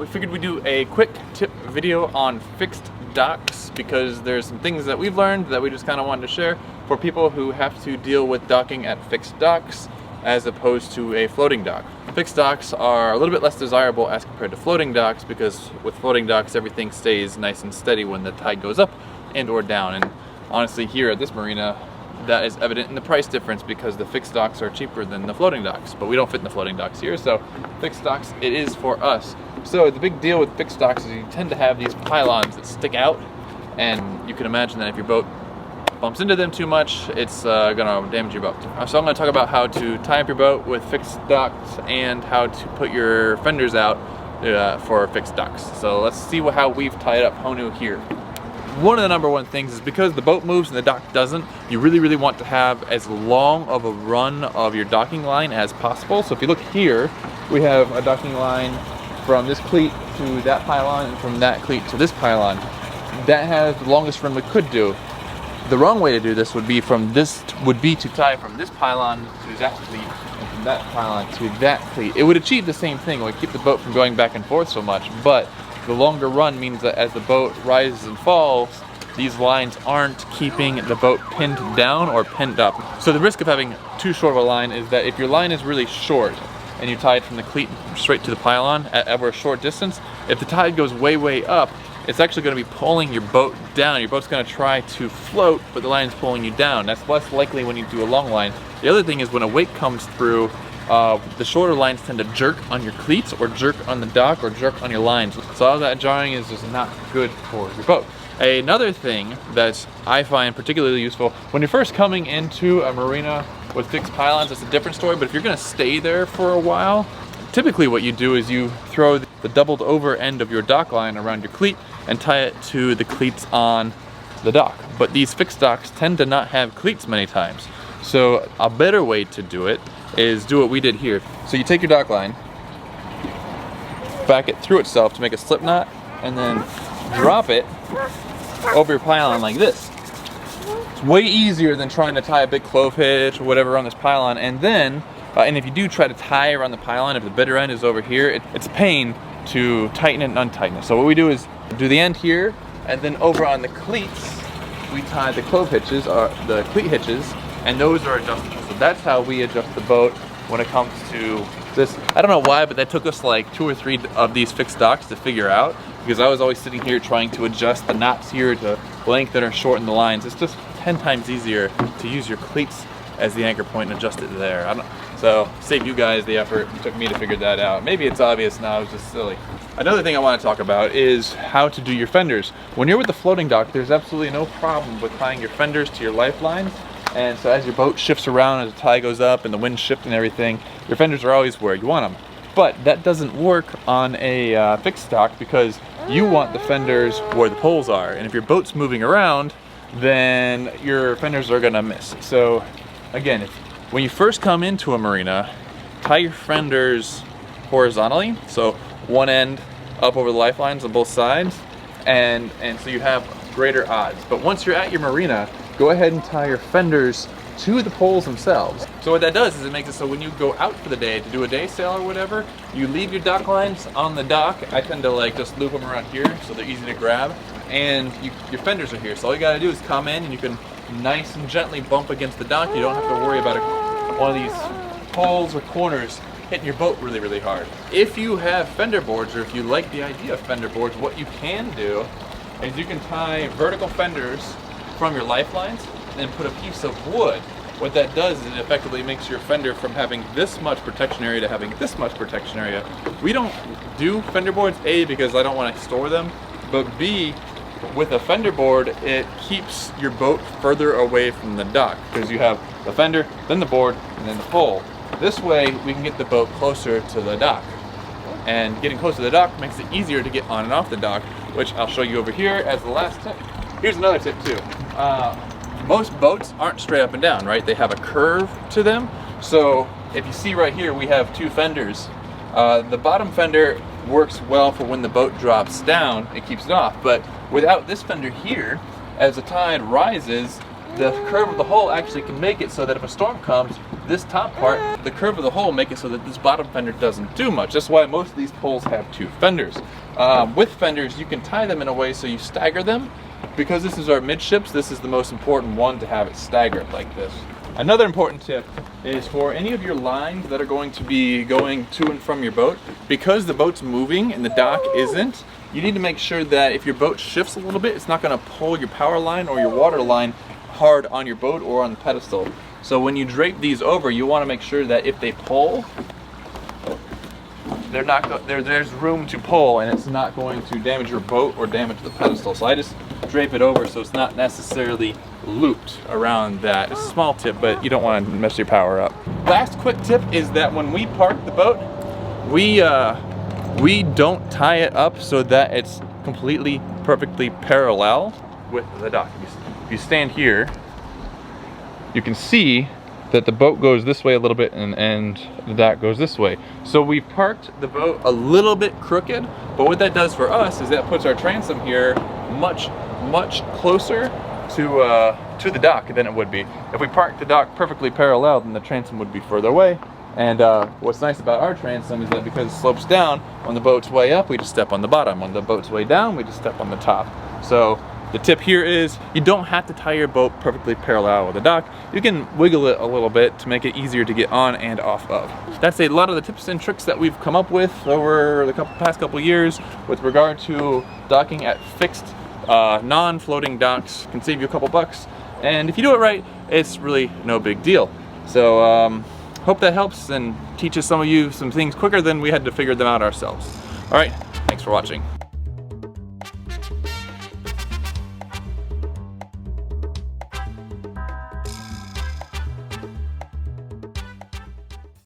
we figured we'd do a quick tip video on fixed docks because there's some things that we've learned that we just kind of wanted to share for people who have to deal with docking at fixed docks as opposed to a floating dock. Fixed docks are a little bit less desirable as compared to floating docks because with floating docks everything stays nice and steady when the tide goes up and or down, and honestly here at this marina that is evident in the price difference because the fixed docks are cheaper than the floating docks, but we don't fit in the floating docks here, so fixed docks it is for us. So the big deal with fixed docks is you tend to have these pylons that stick out, and you can imagine that if your boat bumps into them too much, it's gonna damage your boat. So I'm gonna talk about how to tie up your boat with fixed docks and how to put your fenders out for fixed docks. So let's see how we've tied up Honu here. One of the number one things is because the boat moves and the dock doesn't, you really want to have as long of a run of your docking line as possible. So if you look here, we have a docking line from this cleat to that pylon and from that cleat to this pylon. That has the longest run we could do. The wrong way to do this would be to tie from this pylon to that cleat and from that pylon to that cleat. It would achieve the same thing, it would keep the boat from going back and forth so much, but the longer run means that as the boat rises and falls, these lines aren't keeping the boat pinned down or pinned up. So the risk of having too short of a line is that if your line is really short and you tie it from the cleat straight to the pylon at ever a short distance, if the tide goes way up, it's actually going to be pulling your boat down. Your boat's going to try to float, but the line's pulling you down. That's less likely when you do a long line. The other thing is when a wake comes through, the shorter lines tend to jerk on your cleats or jerk on the dock or jerk on your lines. So all that jarring is just not good for your boat. Another thing that I find particularly useful, when you're first coming into a marina with fixed pylons, it's a different story, but if you're going to stay there for a while, typically what you do is you throw the doubled over end of your dock line around your cleat and tie it to the cleats on the dock. But these fixed docks tend to not have cleats many times. So a better way to do it is do what we did here. So you take your dock line, back it through itself to make a slip knot, and then drop it over your pylon like this. It's way easier than trying to tie a big clove hitch or whatever on this pylon, and then and if you do try to tie around the pylon, if the bitter end is over here, it's a pain to tighten it and untighten it. So what we do is do the end here, and then over on the cleats, we tie the clove hitches, or the cleat hitches, and those are adjustable. So that's how we adjust the boat when it comes to this. I don't know why, but that took us like 2 or 3 of these fixed docks to figure out, because I was always sitting here trying to adjust the knots here to lengthen or shorten the lines. It's just 10 times easier to use your cleats as the anchor point and adjust it there. So save you guys the effort. It took me to figure that out. Maybe it's obvious now, it's just silly. Another thing I want to talk about is how to do your fenders. When you're with the floating dock, there's absolutely no problem with tying your fenders to your lifelines. And so as your boat shifts around, as the tide goes up and the wind shifts and everything, your fenders are always where you want them. But that doesn't work on a fixed dock because you want the fenders where the poles are. And if your boat's moving around, then your fenders are gonna miss. So again, when you first come into a marina, tie your fenders horizontally, so one end up over the lifelines on both sides, and so you have greater odds. But once you're at your marina, go ahead and tie your fenders to the poles themselves. So what that does is it makes it so when you go out for the day to do a day sail or whatever, you leave your dock lines on the dock. I tend to like just loop them around here so they're easy to grab, and your fenders are here. So all you gotta do is come in and you can nice and gently bump against the dock. You don't have to worry about one of these holes or corners hitting your boat really hard. If you have fender boards, or if you like the idea of fender boards, what you can do is you can tie vertical fenders from your lifelines and put a piece of wood. What that does is it effectively makes your fender from having this much protection area to having this much protection area. We don't do fender boards, A, because I don't want to store them, but B, with a fender board, it keeps your boat further away from the dock because you have the fender, then the board, and then the pole. This way, we can get the boat closer to the dock. And getting closer to the dock makes it easier to get on and off the dock, which I'll show you over here as the last tip. Here's another tip too. Most boats aren't straight up and down, right? They have a curve to them. So if you see right here, we have 2 fenders. The bottom fender works well for when the boat drops down, it keeps it off. But without this fender here, as the tide rises, the curve of the hole actually can make it so that if a storm comes, this top part, the curve of the hole make it so that this bottom fender doesn't do much. That's why most of these poles have 2 fenders. With fenders, you can tie them in a way so you stagger them. Because this is our midships, this is the most important one to have it staggered like this. Another important tip is for any of your lines that are going to be going to and from your boat, because the boat's moving and the dock isn't, you need to make sure that if your boat shifts a little bit, it's not going to pull your power line or your water line hard on your boat or on the pedestal. So when you drape these over, you want to make sure that if they pull, there's room to pull and it's not going to damage your boat or damage the pedestal. So I just drape it over so it's not necessarily looped around that. It's a small tip, but you don't want to mess your power up. Last quick tip is that when we park the boat, we don't tie it up so that it's completely perfectly parallel with the dock. If you stand here, you can see that the boat goes this way a little bit and the dock goes this way. So we parked the boat a little bit crooked, but what that does for us is that puts our transom here much closer to the dock than it would be. If we parked the dock perfectly parallel, then the transom would be further away. And what's nice about our transom is that because it slopes down, when the boat's way up, we just step on the bottom. When the boat's way down, we just step on the top. So the tip here is you don't have to tie your boat perfectly parallel with the dock. You can wiggle it a little bit to make it easier to get on and off of. That's a lot of the tips and tricks that we've come up with over the past couple years with regard to docking at fixed non-floating docks. Can save you a couple bucks, and if you do it right, it's really no big deal. So hope that helps and teaches some of you some things quicker than we had to figure them out ourselves. All right, thanks for watching.